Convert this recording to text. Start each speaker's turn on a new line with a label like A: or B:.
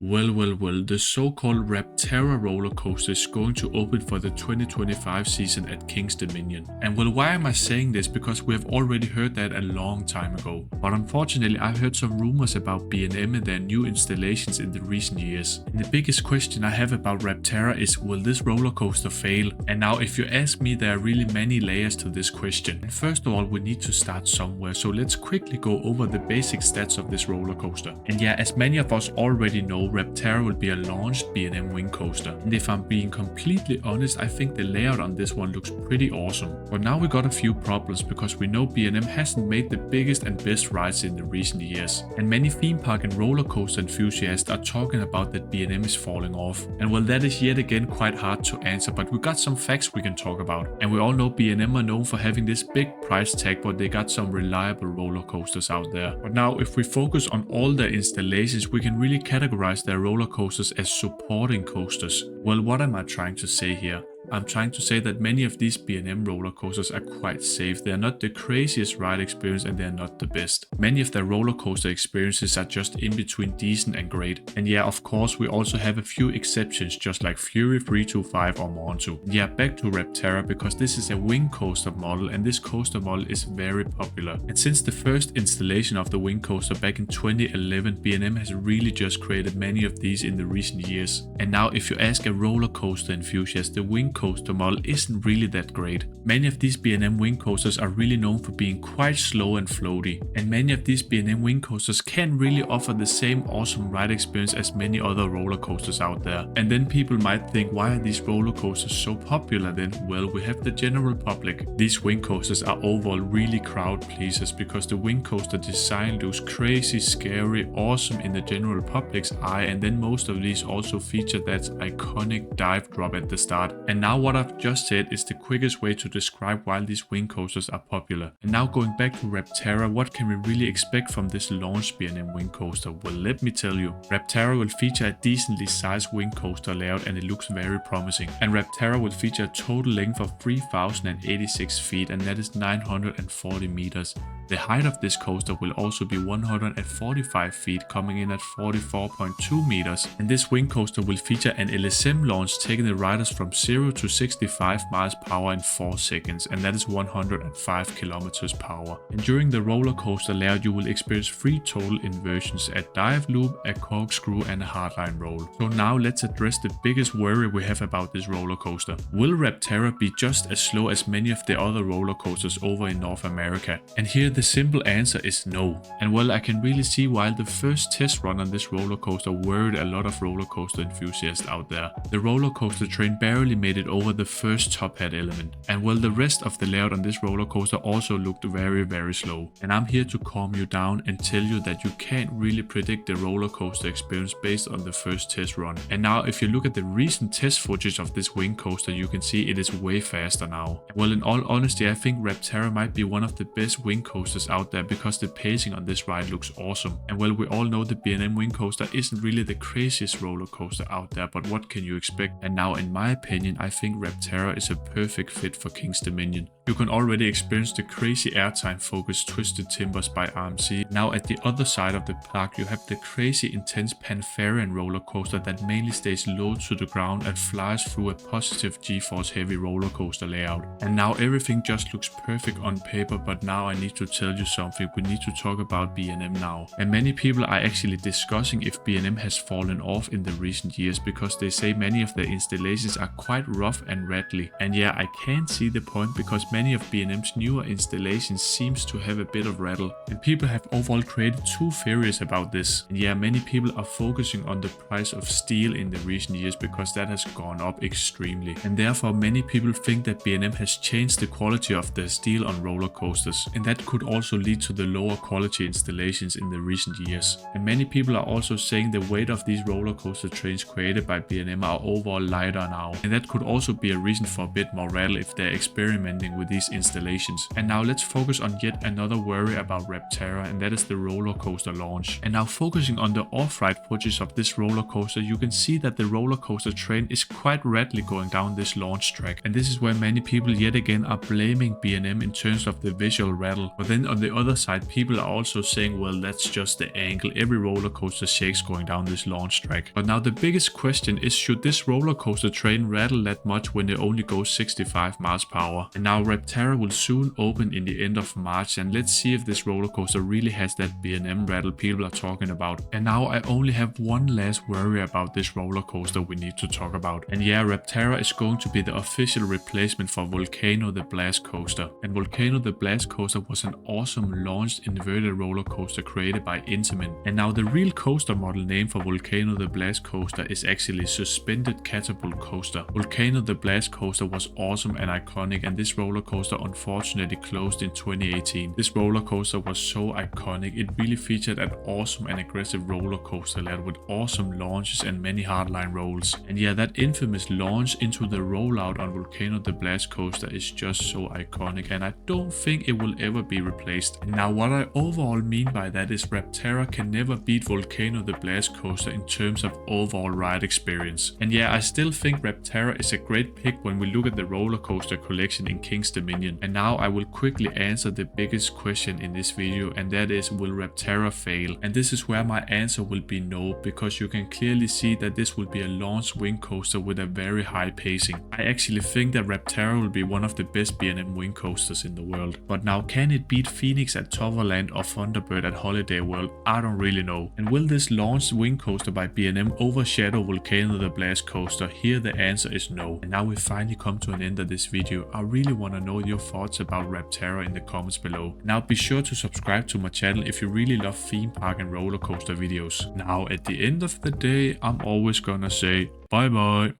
A: Well, the so-called Rapterra roller coaster is going to open for the 2025 season at Kings Dominon. And well, why am I saying this? Because we have already heard that a long time ago. But unfortunately, I've heard some rumors about B&M and their new installations in the recent years. And the biggest question I have about Rapterra is, will this roller coaster fail? And now, if you ask me, there are really many layers to this question. And first of all, we need to start somewhere. So let's quickly go over the basic stats of this roller coaster. And yeah, as many of us already know, Rapterra will be a launched B&M wing coaster. And if I'm being completely honest, I think the layout on this one looks pretty awesome. But now we got a few problems because we know B&M hasn't made the biggest and best rides in the recent years. And many theme park and roller coaster enthusiasts are talking about that B&M is falling off. And well, that is yet again quite hard to answer, but we got some facts we can talk about. And we all know B&M are known for having this big price tag, but they got some reliable roller coasters out there. But now if we focus on all their installations, we can really categorize their roller coasters as supporting coasters. Well, what am I trying to say here? I'm trying to say that many of these B&M roller coasters are quite safe. They are not the craziest ride experience and they are not the best. Many of their roller coaster experiences are just in between decent and great. And yeah, of course, we also have a few exceptions, just like Fury 325 or Montu. Yeah, back to Rapterra, because this is a wing coaster model and this coaster model is very popular. And since the first installation of the wing coaster back in 2011, B&M has really just created many of these in the recent years. And now if you ask a roller coaster enthusiast, the wing coaster model isn't really that great. Many of these B&M wing coasters are really known for being quite slow and floaty, and many of these B&M wing coasters can really offer the same awesome ride experience as many other roller coasters out there. And then people might think, why are these roller coasters so popular then? Well, we have the general public. These wing coasters are overall really crowd pleasers because the wing coaster design looks crazy, scary, awesome in the general public's eye, and then most of these also feature that iconic dive drop at the start. And now what I've just said is the quickest way to describe why these wing coasters are popular. And now going back to Rapterra, what can we really expect from this launched B&M wing coaster? Well, let me tell you, Rapterra will feature a decently sized wing coaster layout and it looks very promising. And Rapterra will feature a total length of 3086 feet and that is 940 meters. The height of this coaster will also be 145 feet, coming in at 44.2 meters. And this wing coaster will feature an LSM launch taking the riders from 0 to 65 miles per hour in 4 seconds, and that is 105 kilometers per hour. And during the roller coaster layout, you will experience 3 total inversions: a dive loop, a corkscrew, and a hardline roll. So now let's address the biggest worry we have about this roller coaster. Will Rapterra be just as slow as many of the other roller coasters over in North America? And here the simple answer is no. And well, I can really see why the first test run on this roller coaster worried a lot of roller coaster enthusiasts out there. The roller coaster train barely made it over the first top hat element. And well, the rest of the layout on this roller coaster also looked very slow. And I'm here to calm you down and tell you that you can't really predict the roller coaster experience based on the first test run. And now if you look at the recent test footage of this wing coaster, you can see it is way faster now. Well, in all honesty, I think Rapterra might be one of the best wing coasters out there because the pacing on this ride looks awesome. And well, we all know the B&M wing coaster isn't really the craziest roller coaster out there, but what can you expect? And now in my opinion, I think Rapterra is a perfect fit for Kings Dominon. You can already experience the crazy airtime focused Twisted Timbers by RMC. Now at the other side of the park, you have the crazy intense Pantherian roller coaster that mainly stays low to the ground and flies through a positive G-force heavy roller coaster layout. And now everything just looks perfect on paper, but now I need to tell you something. We need to talk about B&M now. And many people are actually discussing if B&M has fallen off in the recent years because they say many of their installations are quite rough and rattly. And yeah, I can see the point because many of B&M's newer installations seems to have a bit of rattle. And people have overall created 2 theories about this. And yeah, many people are focusing on the price of steel in the recent years because that has gone up extremely. And therefore many people think that B&M has changed the quality of their steel on roller coasters. And that could also lead to the lower quality installations in the recent years. And many people are also saying the weight of these roller coaster trains created by B&M are overall lighter now. And that could also be a reason for a bit more rattle if they're experimenting with with these installations. And now let's focus on yet another worry about Rapterra, and that is the roller coaster launch. And now focusing on the off-ride footage of this roller coaster, you can see that the roller coaster train is quite rapidly going down this launch track. And this is where many people yet again are blaming B&M in terms of the visual rattle. But then on the other side, people are also saying, well, that's just the angle. Every roller coaster shakes going down this launch track. But now the biggest question is, should this roller coaster train rattle that much when it only goes 65 miles per hour? And now Rapterra will soon open in the end of March, and let's see if this roller coaster really has that B&M rattle people are talking about. And now I only have one last worry about this roller coaster we need to talk about. And yeah, Rapterra is going to be the official replacement for Vulcano the Blast Coaster. And Vulcano the Blast Coaster was an awesome launched inverted roller coaster created by Intamin. And now the real coaster model name for Vulcano the Blast Coaster is actually Suspended Catapult Coaster. Vulcano the Blast Coaster was awesome and iconic, and this roller coaster unfortunately closed in 2018. This roller coaster was so iconic, it really featured an awesome and aggressive roller coaster layout with awesome launches and many hardline rolls. And yeah, that infamous launch into the rollout on Vulcano the Blast Coaster is just so iconic, and I don't think it will ever be replaced. And now what I overall mean by that is Rapterra can never beat Vulcano the Blast Coaster in terms of overall ride experience. And yeah, I still think Rapterra is a great pick when we look at the roller coaster collection in Kings Dominion. And now I will quickly answer the biggest question in this video, and that is, will Rapterra fail? And this is where my answer will be no, because you can clearly see that this will be a launch wing coaster with a very high pacing. I actually think that Rapterra will be one of the best B&M wing coasters in the world. But now, can it beat Phoenix at Toverland or Thunderbird at Holiday World? I don't really know. And will this launched wing coaster by B&M overshadow Vulcano the Blast Coaster? Here the answer is no. And now we finally come to an end of this video. I really want to know your thoughts about Rapterra in the comments below. Now be sure to subscribe to my channel if you really love theme park and roller coaster videos. Now at the end of the day, I'm always gonna say bye bye.